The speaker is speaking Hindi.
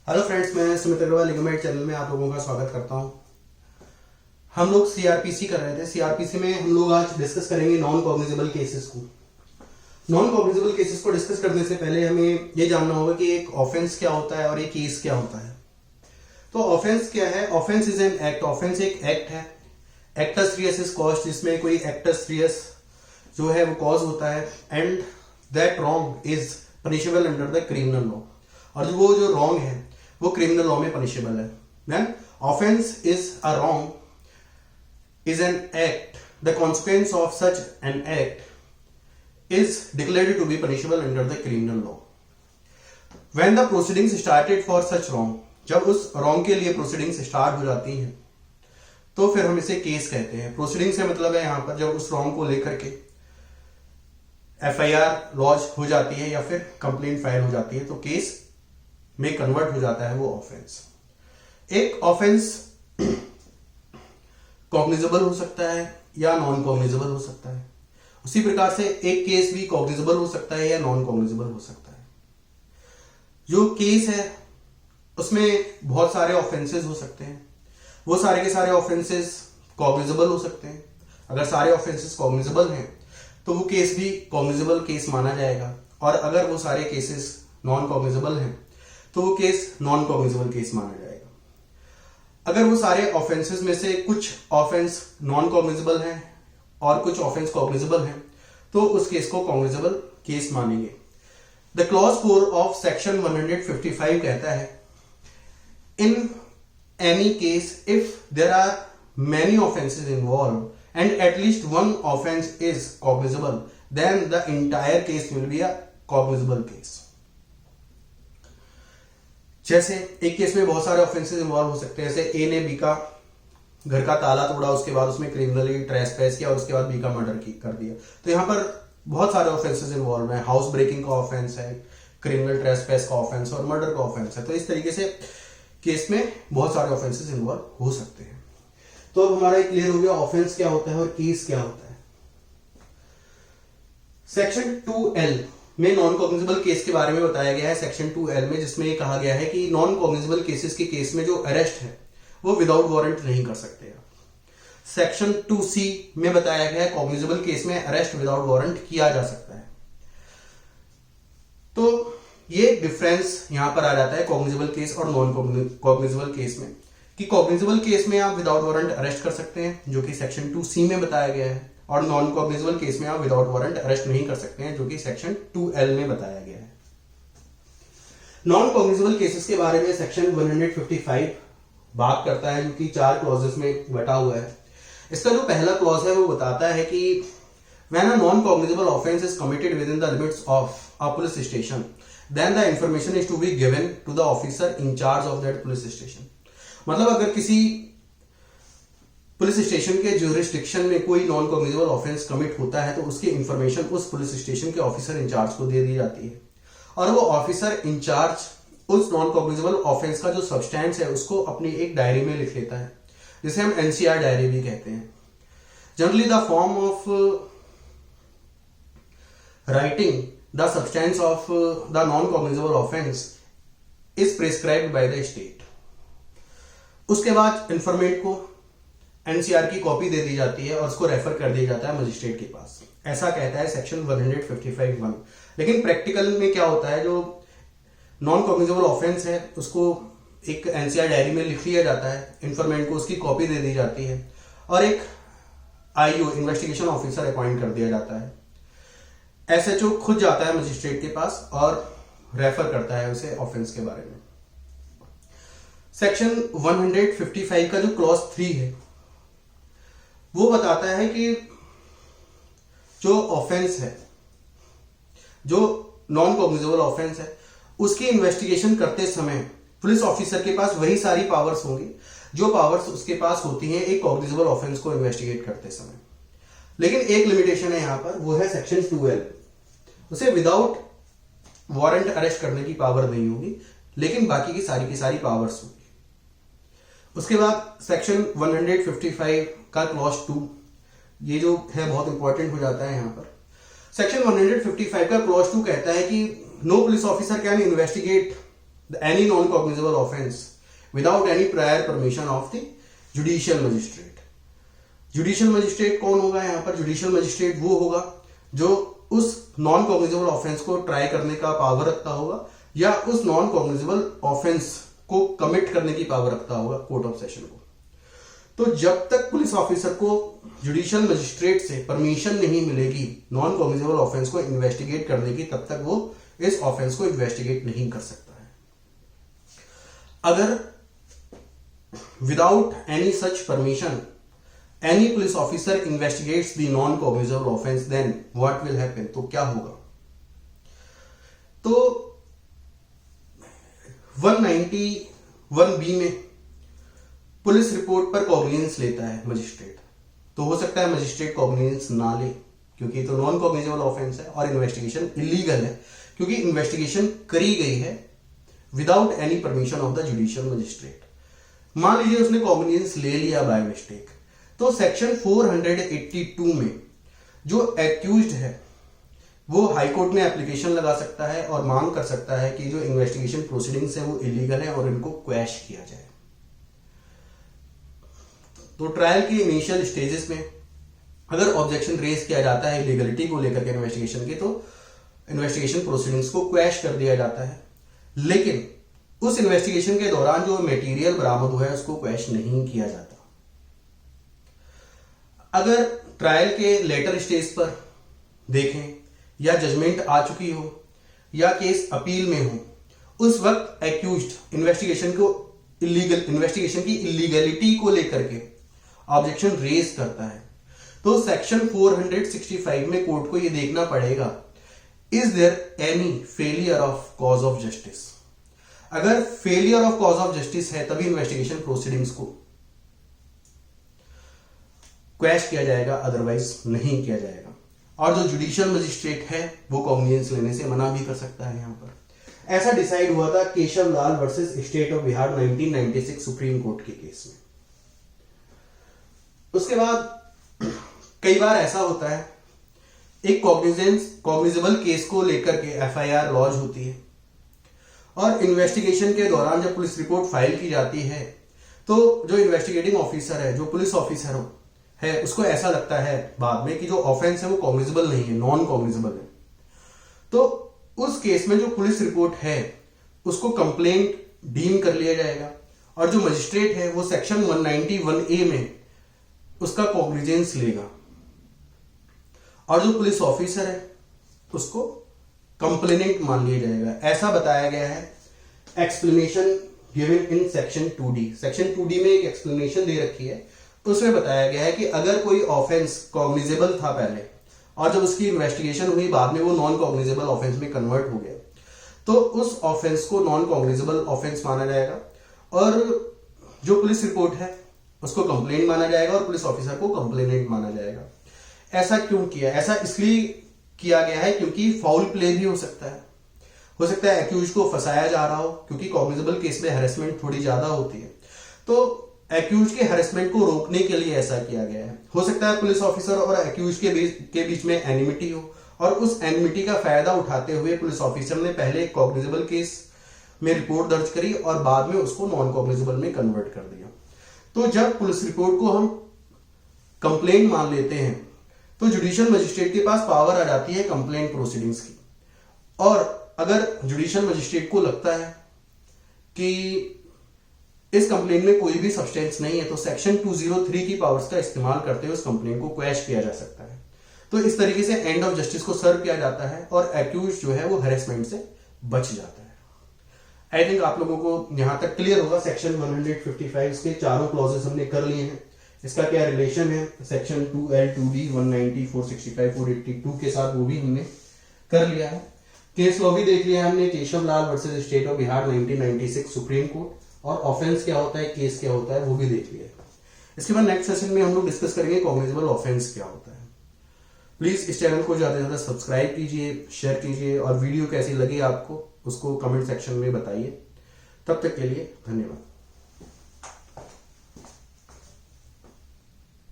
हेलो फ्रेंड्स, मैं सुमित अग्रवाल लिगमेंट चैनल में आप लोगों का स्वागत करता हूं। हम लोग सीआरपीसी कर रहे थे। सीआरपीसी में हम लोग आज डिस्कस करेंगे नॉन कॉग्निजेबल केसेस को। नॉन कॉग्निजेबल केसेस को डिस्कस करने से पहले हमें ये जानना होगा कि एक ऑफेंस क्या होता है और एक केस क्या होता है। तो ऑफेंस क्या है? Offence is an act. Offence एक एक्ट है। एक्टस रियस इज कॉज, जिसमें कोई एक्टस रियस जो है वो कॉज होता है, and that wrong is punishable under the criminal law. और वो जो रॉन्ग है वो क्रिमिनल लॉ में पनिशेबल है। Then offence is a wrong is an act, the consequence of such an act is declared to be punishable under the criminal law. When the proceedings started for such wrong, जब उस रॉन्ग के लिए प्रोसीडिंग्स स्टार्ट हो जाती हैं तो फिर हम इसे केस कहते हैं। प्रोसीडिंग से मतलब है यहां पर जब उस रॉन्ग को लेकर के एफआईआर लॉन्च हो जाती है या फिर कंप्लेंट फाइल हो जाती है तो केस में कन्वर्ट हो जाता है वो ऑफेंस। एक ऑफेंस कॉग्निजेबल हो सकता है या नॉन कॉग्निजेबल हो सकता है। उसी प्रकार से एक केस भी कॉग्निजेबल हो सकता है या नॉन कॉग्निजेबल हो सकता है। जो केस है उसमें बहुत सारे ऑफेंसेस हो सकते हैं। वो सारे के सारे ऑफेंसेस कॉग्निजेबल हो सकते हैं। अगर सारे ऑफेंसेस कॉग्निजेबल हैं तो वो केस भी कॉग्निजेबल केस माना जाएगा, और अगर वो सारे केसेस नॉन कॉग्निजेबल हैं तो वो केस नॉन कॉग्निजेबल केस माना जाएगा। अगर वो सारे ऑफेंसेस में से कुछ ऑफेंस नॉन कॉग्निजेबल हैं और कुछ ऑफेंस कॉग्निजेबल हैं तो उस केस को कॉग्निजेबल केस मानेंगे। द क्लॉज 4 ऑफ सेक्शन 155 कहता है, in any case if there are many offences involve and at least one offence is cognizable, then the entire case will be a cognizable case. जैसे एक केस में बहुत सारे ऑफेंसेस इन्वॉल्व हो सकते हैं। जैसे ए ने बी का घर का ताला तोड़ा, उसके बाद उसमें क्रिमिनली ट्रेसपैस किया और उसके बाद बी का मर्डर कर दिया। तो यहां पर बहुत सारे ऑफेंसेस इन्वॉल्व हैं। हाउस ब्रेकिंग का ऑफेंस है, क्रिमिनल ट्रेसपैस का ऑफेंस और मर्डर का ऑफेंस है। तो इस तरीके से केस में बहुत सारे ऑफेंसेस इन्वॉल्व हो सकते हैं। तो अब हमारा क्लियर हो गया ऑफेंस क्या होता है और केस क्या होता है। सेक्शन 2L में नॉन कॉग्निजेबल केस के बारे में बताया गया है। सेक्शन 2L में, जिसमें कहा गया है कि नॉन कॉग्निजेबल केसेस के केस में जो अरेस्ट है वो विदाउट वारंट नहीं कर सकते। सेक्शन 2C में बताया गया है कॉग्निजेबल केस में अरेस्ट विदाउट वारंट किया जा सकता है। तो ये डिफरेंस यहां पर आ जाता है कॉग्निजेबल केस और नॉन कॉग्निजेबल केस में, कि कॉग्निजेबल केस में आप विदाउट वारंट अरेस्ट कर सकते हैं जो कि सेक्शन 2C में बताया गया है, और नॉन कॉग्निजेबल केस में आप विदाउट वारंट अरेस्ट नहीं कर सकते हैं जो कि सेक्शन 2L में बताया गया है। नॉन कॉग्निजेबल केसेस के बारे में सेक्शन 155 बात करता है, जो कि 4 क्लॉजेस में बटा हुआ है। इसका जो पहला क्लॉज है वो बताता है कि when a non cognizable offence is committed within the limits of a police station, then the information is to be given to the officer in charge of that police station. मतलब अगर किसी पुलिस स्टेशन के ज्यूरिस्डिक्शन में कोई नॉन कॉग्निजेबल ऑफेंस कमिट होता है तो उसकी इंफॉर्मेशन उस पुलिस स्टेशन के ऑफिसर इंचार्ज को दे दी जाती है, और वो ऑफिसर इंचार्ज उस नॉन कॉग्निजेबल ऑफेंस का जो सब्सटेंस है उसको अपनी एक डायरी में लिख लेता है, जिसे हम एनसीआर डायरी भी कहते हैं। Generally the form of writing the substance of the non cognizable offence is prescribed by the state. उसके बाद इंफॉर्मेट को एनसीआर की कॉपी दे दी जाती है और उसको रेफर कर दिया जाता है मजिस्ट्रेट के पास। ऐसा कहता है सेक्शन 155(1). लेकिन प्रैक्टिकल में क्या होता है, जो नॉन कॉग्निजेबल ऑफेंस है उसको एक एनसीआर डायरी में लिख लिया जाता है, इंफॉर्मेंट को उसकी कॉपी दे दी जाती है और एक आईओ इन्वेस्टिगेशन ऑफिसर अपॉइंट कर दिया जाता है। एसएचओ खुद जाता है मजिस्ट्रेट के पास और रेफर करता है उसे ऑफेंस के बारे में। सेक्शन 155 का जो क्लॉज 3 है वो बताता है कि जो ऑफेंस है, जो नॉन कॉग्निजेबल ऑफेंस है, उसकी इन्वेस्टिगेशन करते समय पुलिस ऑफिसर के पास वही सारी पावर्स होंगी जो पावर्स उसके पास होती हैं एक कॉग्निजेबल ऑफेंस को इन्वेस्टिगेट करते समय। लेकिन एक लिमिटेशन है यहां पर, वो है सेक्शन 2L। उसे विदाउट वारंट अरेस्ट करने की पावर नहीं होगी, लेकिन बाकी की सारी पावर्स होगी। उसके बाद सेक्शन 155 का क्लॉज 2, ये जो है बहुत इंपॉर्टेंट हो जाता है यहां पर। सेक्शन 155 का क्लॉज 2 कहता है कि no police officer can investigate any non cognizable offence without any prior permission of the judicial magistrate. Judicial magistrate कौन होगा यहाँ पर? जुडिशियल मजिस्ट्रेट वो होगा जो उस नॉन कॉग्निजेबल ऑफेंस को ट्राई करने का पावर रखता होगा या उस नॉन कॉग्निजेबल ऑफेंस को कमिट करने की पावर रखता होगा कोर्ट ऑफ सेशन को। तो जब तक पुलिस ऑफिसर को जुडिशियल मजिस्ट्रेट से परमिशन नहीं मिलेगी नॉन कॉग्निजेबल ऑफेंस को इन्वेस्टिगेट करने की, तब तक वो इस ऑफेंस को इन्वेस्टिगेट नहीं कर सकता है। अगर without any such permission any police officer investigates the non cognizable offence, then what will happen? तो क्या होगा? तो 191B में पुलिस रिपोर्ट पर कॉग्निजेंस लेता है मजिस्ट्रेट। तो हो सकता है मजिस्ट्रेट कॉग्निजेंस ना ले क्योंकि तो नॉन कॉग्निजेबल ऑफेंस है और इन्वेस्टिगेशन इलीगल है क्योंकि इन्वेस्टिगेशन करी गई है without any permission of the judicial magistrate. मान लीजिए उसने कॉग्निजेंस ले लिया बाय मिस्टेक, तो सेक्शन 482 में जो एक्यूज्ड है वो हाई कोर्ट में एप्लीकेशन लगा सकता है और मांग कर सकता है कि जो इन्वेस्टिगेशन प्रोसीडिंग्स है वो इलीगल है और इनको क्वैश किया जाए। तो ट्रायल के इनिशियल स्टेजेस में अगर ऑब्जेक्शन रेज किया जाता है इलीगलिटी को लेकर के इन्वेस्टिगेशन के, तो इन्वेस्टिगेशन प्रोसीडिंग्स को क्वैश कर दिया जाता है, लेकिन उस इन्वेस्टिगेशन के दौरान जो मटेरियल बरामद हुआ है उसको क्वैश नहीं किया जाता। अगर ट्रायल के लेटर स्टेज पर देखें या जजमेंट आ चुकी हो या केस अपील में हो, उस वक्त एक्यूज्ड इन्वेस्टिगेशन की इलीगलिटी को लेकर के ऑब्जेक्शन रेज करता है, तो सेक्शन 465 में कोर्ट को यह देखना पड़ेगा is there any failure of cause of justice. अगर failure of cause of justice है तभी इन्वेस्टिगेशन प्रोसीडिंग्स को क्वैश किया जाएगा, अदरवाइज नहीं किया जाएगा। और जो जुडिशियल मजिस्ट्रेट है वो कॉग्निजेंस लेने से मना भी कर सकता है। यहां पर ऐसा डिसाइड हुआ था Keshav Lal versus state of Bihar 1996 supreme court के केस में। उसके बाद कई बार ऐसा होता है एक कॉग्निजेबल केस को लेकर के एफआईआर लॉन्च होती है और इन्वेस्टिगेशन के दौरान जब पुलिस रिपोर्ट फाइल की जाती है तो जो इन्वेस्टिगेटिंग ऑफिसर है, जो पुलिस ऑफिसर है, उसको ऐसा लगता है बाद में कि जो ऑफेंस है वो कॉग्निजेबल नहीं है, नॉन कॉग्निजेबल है। तो उस केस में जो पुलिस रिपोर्ट है उसको कंप्लेंट डीम कर लिया जाएगा और जो मजिस्ट्रेट है वो सेक्शन 191A में उसका कॉग्निजेंस लेगा और जो पुलिस ऑफिसर है उसको कंप्लेनेंट मान लिया जाएगा। ऐसा बताया गया है explanation given in section 2D। Section 2D में एक एक्सप्लेनेशन दे रखी है, उसमें बताया गया है कि अगर कोई ऑफेंस कॉग्निजेबल था पहले और जब उसकी इन्वेस्टिगेशन हुई बाद में वो नॉन कॉग्निजेबल ऑफेंस में कन्वर्ट हो गया, तो उस ऑफेंस को नॉन कॉग्निजेबल ऑफेंस माना जाएगा और जो पुलिस रिपोर्ट है उसको कंप्लेंट माना जाएगा और पुलिस ऑफिसर को कंप्लेनेंट माना जाएगा। ऐसा क्यों किया? ऐसा इसलिए किया गया है क्योंकि फाउल प्ले भी हो सकता है एक्यूज को फंसाया जा रहा हो, क्योंकि कॉग्निजेबल केस में हैरेसमेंट थोड़ी ज्यादा होती है, तो एक्यूज के हैरेसमेंट को रोकने के लिए ऐसा किया गया है। हो सकता है पुलिस ऑफिसर और एक्यूज के बीच में एनिमिटी हो और उस एनिमिटी का फायदा उठाते हुए पुलिस ऑफिसर ने पहले कॉग्निजेबल केस में रिपोर्ट दर्ज करी और बाद में उसको नॉन कॉग्निजेबल में कन्वर्ट कर दिया। तो जब पुलिस रिपोर्ट को हम कंप्लेंट मान लेते हैं तो जुडिशियल मजिस्ट्रेट के पास पावर आ जाती है कंप्लेंट प्रोसीडिंग्स की, और अगर जुडिशियल मजिस्ट्रेट को लगता है कि इस कंप्लेंट में कोई भी सब्सटेंस नहीं है तो सेक्शन 203 की पावर्स का इस्तेमाल करते हुए उस कंप्लेंट को क्वैश किया जा सकता है। तो इस तरीके से एंड ऑफ जस्टिस को सर्व किया जाता है और एक्यूज जो है वो हैरेसमेंट से बच जाता है। आई थिंक आप लोगों को यहां तक क्लियर होगा। सेक्शन 155 के चारों क्लॉजेस हमने कर लिए हैं, इसका क्या रिलेशन है सेक्शन 2L 2D 190 465 482 के साथ वो भी हमने कर लिया है। केस लॉ भी देख लिया है हमने, Keshav Lal versus state of Bihar 1996 supreme court, और ऑफेंस क्या होता है, केस क्या होता है वो भी देख लिया है। इसके बाद नेक्स्ट सेशन में हम लोग डिस्कस करेंगे कॉग्निजेबल ऑफेंस क्या होता है। प्लीज इस चैनल को ज्यादा से ज्यादा सब्सक्राइब कीजिए, शेयर कीजिए और वीडियो कैसी लगी आपको उसको कमेंट सेक्शन में बताइए। तब तक के लिए धन्यवाद।